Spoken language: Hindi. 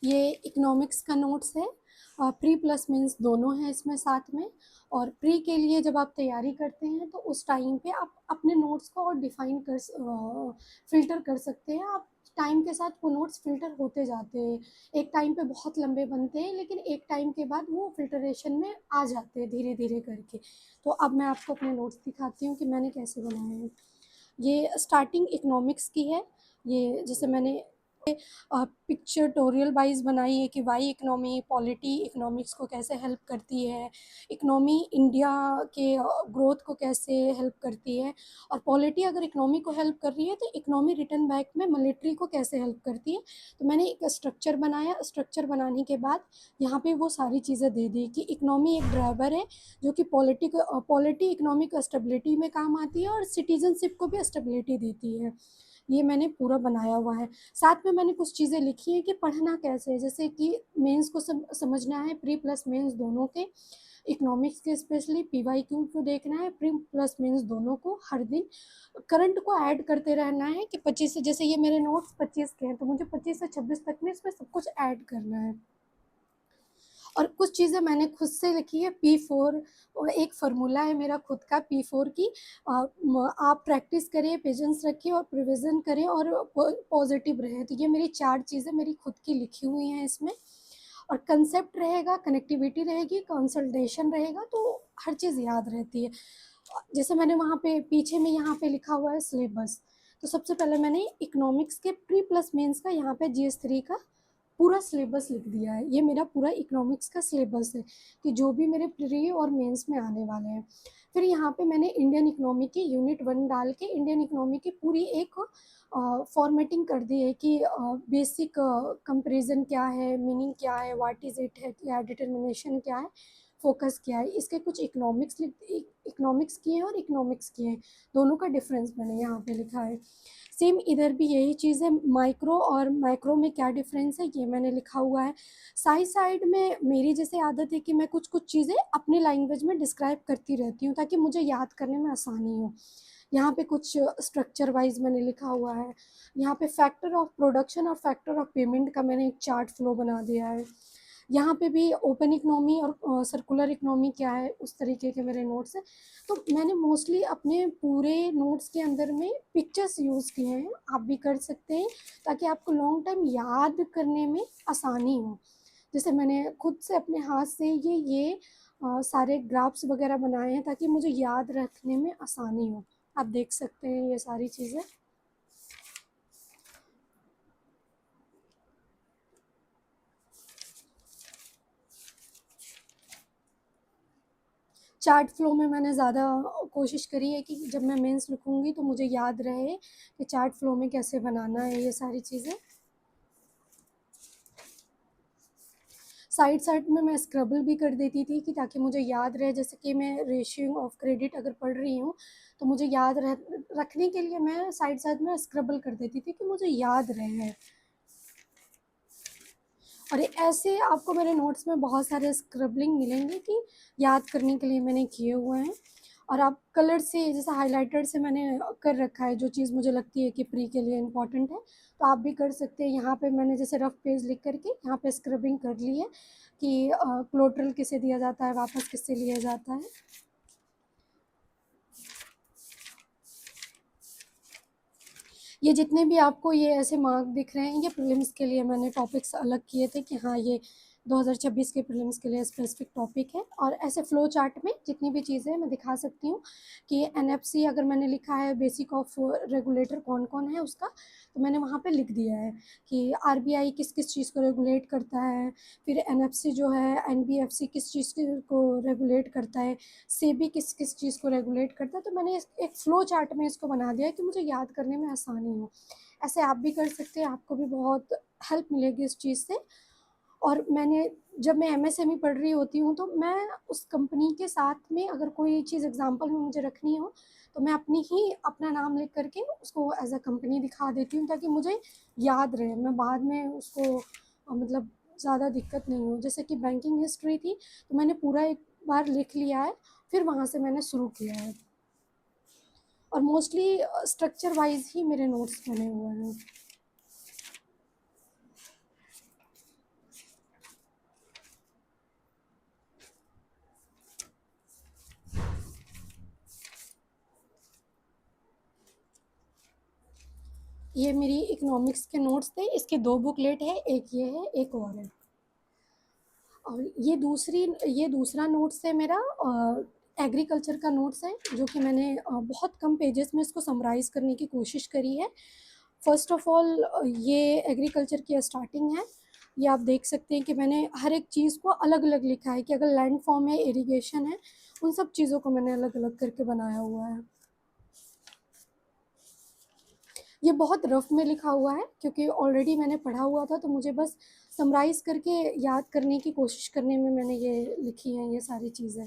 ये इकोनॉमिक्स का नोट्स है। प्री प्लस मेंस दोनों हैं इसमें साथ में। और प्री के लिए जब आप तैयारी करते हैं तो उस टाइम पे आप अपने नोट्स को और डिफाइन कर फिल्टर कर सकते हैं। आप टाइम के साथ वो नोट्स फिल्टर होते जाते हैं। एक टाइम पे बहुत लंबे बनते हैं, लेकिन एक टाइम के बाद वो फिल्टरेशन में आ जाते हैं धीरे धीरे करके। तो अब मैं आपको अपने नोट्स दिखाती हूँ कि मैंने कैसे बनाए हैं। ये स्टार्टिंग इकोनॉमिक्स की है। ये जैसे मैंने पिक्चरटोरियल वाइज बनाई है कि वाई इकनॉमी पॉलिटी इकनॉमिक्स को कैसे हेल्प करती है, इकनॉमी इंडिया के ग्रोथ को कैसे हेल्प करती है, और पॉलिटी अगर इकनॉमी को हेल्प कर रही है तो इकनॉमी रिटर्न बैक में मिलिट्री को कैसे हेल्प करती है। तो मैंने एक स्ट्रक्चर बनाया। स्ट्रक्चर बनाने के बाद यहाँ पे वो सारी चीज़ें दे दी कि इकनॉमी एक ड्राइवर है जो कि पॉलिटी इकनॉमिक स्टेबिलिटी में काम आती है और सिटीजनशिप को भी स्टेबिलिटी देती है। ये मैंने पूरा बनाया हुआ है। साथ में मैंने कुछ चीज़ें लिखी हैं कि पढ़ना कैसे है, जैसे कि मेंस को समझना है, प्री प्लस मेंस दोनों के। इकोनॉमिक्स के स्पेशली पीवाई क्यू को देखना है, प्री प्लस मेंस दोनों को हर दिन करंट को ऐड करते रहना है कि 25 से, जैसे ये मेरे नोट्स 25 के हैं तो मुझे 25 से 26 तक में इसमें सब कुछ ऐड करना है। और कुछ चीज़ें मैंने खुद से लिखी है। P4 और एक फार्मूला है मेरा खुद का P4 की। आप प्रैक्टिस करिए, पेशेंस रखिए और प्रिविजन करें और पॉजिटिव रहें। तो ये मेरी 4 चीज़ें मेरी खुद की लिखी हुई हैं इसमें। और कंसेप्ट रहेगा, कनेक्टिविटी रहेगी, कंसल्टेशन रहेगा, तो हर चीज़ याद रहती है। जैसे मैंने वहाँ पे पीछे में यहाँ पे लिखा हुआ है सिलेबस। तो सबसे पहले मैंने इकोनॉमिक्स के प्री प्लस मेंस का यहाँ पे GS3 का पूरा सिलेबस लिख दिया है। ये मेरा पूरा इकोनॉमिक्स का सिलेबस है कि जो भी मेरे प्री और मेंस में आने वाले हैं। फिर यहाँ पे मैंने इंडियन इकोनॉमी की यूनिट 1 डाल के इंडियन इकोनॉमी की पूरी एक फॉर्मेटिंग कर दी है कि बेसिक कंपेरिजन क्या है, मीनिंग क्या है, व्हाट इज़ इट है, क्या डिटर्मिनेशन क्या है, फोकस क्या है। इसके कुछ इकोनॉमिक्स किए हैं और इकोनॉमिक्स किए हैं, दोनों का डिफरेंस मैंने यहाँ पे लिखा है। सेम इधर भी यही चीज़ है, माइक्रो और मैक्रो में क्या डिफरेंस है ये मैंने लिखा हुआ है। साइड साइड में मेरी जैसे आदत है कि मैं कुछ कुछ चीज़ें अपनी लैंग्वेज में डिस्क्राइब करती रहती हूँ ताकि मुझे याद करने में आसानी हो। यहाँ पे कुछ स्ट्रक्चर वाइज मैंने लिखा हुआ है। यहाँ पे फैक्टर ऑफ प्रोडक्शन और फैक्टर ऑफ पेमेंट का मैंने एक चार्ट फ्लो बना दिया है। यहाँ पे भी ओपन इकनॉमी और सर्कुलर इकनॉमी क्या है उस तरीके के मेरे नोट्स हैं। तो मैंने मोस्टली अपने पूरे नोट्स के अंदर में पिक्चर्स यूज़ किए हैं। आप भी कर सकते हैं ताकि आपको लॉन्ग टाइम याद करने में आसानी हो। जैसे मैंने खुद से अपने हाथ से सारे ग्राफ्स वगैरह बनाए हैं ताकि मुझे याद रखने में आसानी हो। आप देख सकते हैं ये सारी चीज़ें। चार्ट फ्लो में मैंने ज़्यादा कोशिश करी है कि जब मैं मेंस लिखूँगी तो मुझे याद रहे कि चार्ट फ्लो में कैसे बनाना है ये सारी चीज़ें। साइड साइड में मैं स्क्रबल भी कर देती थी कि ताकि मुझे याद रहे, जैसे कि मैं रेशियो ऑफ क्रेडिट अगर पढ़ रही हूँ तो मुझे याद रखने के लिए मैं साइड साइड में स्क्रबल कर देती थी कि मुझे याद रहे। और ऐसे आपको मेरे नोट्स में बहुत सारे स्क्रबलिंग मिलेंगे कि याद करने के लिए मैंने किए हुए हैं। और आप कलर से जैसे हाइलाइटर से मैंने कर रखा है जो चीज़ मुझे लगती है कि प्री के लिए इम्पॉर्टेंट है, तो आप भी कर सकते हैं। यहाँ पे मैंने जैसे रफ पेज लिख करके यहाँ पे स्क्रबिंग कर ली है कि क्लोट्रल किसे दिया जाता है, वापस किससे लिया जाता है। ये जितने भी आपको ये ऐसे मार्क दिख रहे हैं ये प्रीलिम्स के लिए मैंने टॉपिक्स अलग किए थे कि हाँ ये 2026 के प्रीलिम्स के लिए स्पेसिफिक टॉपिक है। और ऐसे फ्लो चार्ट में जितनी भी चीज़ें मैं दिखा सकती हूँ कि एनएफसी अगर मैंने लिखा है बेसिक ऑफ रेगुलेटर कौन कौन है उसका, तो मैंने वहाँ पे लिख दिया है कि आरबीआई किस किस चीज़ को रेगुलेट करता है, फिर एनएफसी जो है एनबीएफसी किस चीज़ को रेगुलेट करता है, सेबी किस किस चीज़ को रेगुलेट करता है। तो मैंने एक फ़्लो चार्ट में इसको बना दिया है कि मुझे याद करने में आसानी हो। ऐसे आप भी कर सकते हैं, आपको भी बहुत हेल्प मिलेगी इस चीज़ से। और मैंने जब मैं एमएसएमई पढ़ रही होती हूँ तो मैं उस कंपनी के साथ में अगर कोई चीज़ एग्जांपल में मुझे रखनी हो तो मैं अपना नाम लिख करके उसको एज अ कंपनी दिखा देती हूँ ताकि मुझे याद रहे, मैं बाद में उसको मतलब ज़्यादा दिक्कत नहीं हो। जैसे कि बैंकिंग हिस्ट्री थी तो मैंने पूरा एक बार लिख लिया है, फिर वहाँ से मैंने शुरू किया है। और मोस्टली स्ट्रक्चर वाइज ही मेरे नोट्स बने हुए हैं। ये मेरी इकोनॉमिक्स के नोट्स थे, इसके 2 बुकलेट है, एक ये है, एक और है। और ये दूसरा नोट्स है मेरा, एग्रीकल्चर का नोट्स है, जो कि मैंने बहुत कम पेजेस में इसको समराइज़ करने की कोशिश करी है। फ़र्स्ट ऑफ़ ऑल ये एग्रीकल्चर की स्टार्टिंग है। ये आप देख सकते हैं कि मैंने हर एक चीज़ को अलग-अलग लिखा है कि अगर लैंड फॉर्म है, इरिगेशन है, उन सब चीज़ों को मैंने अलग-अलग करके बनाया हुआ है। ये बहुत रफ़ में लिखा हुआ है क्योंकि ऑलरेडी मैंने पढ़ा हुआ था, तो मुझे बस समराइज़ करके याद करने की कोशिश करने में मैंने ये लिखी हैं ये सारी चीज़ें।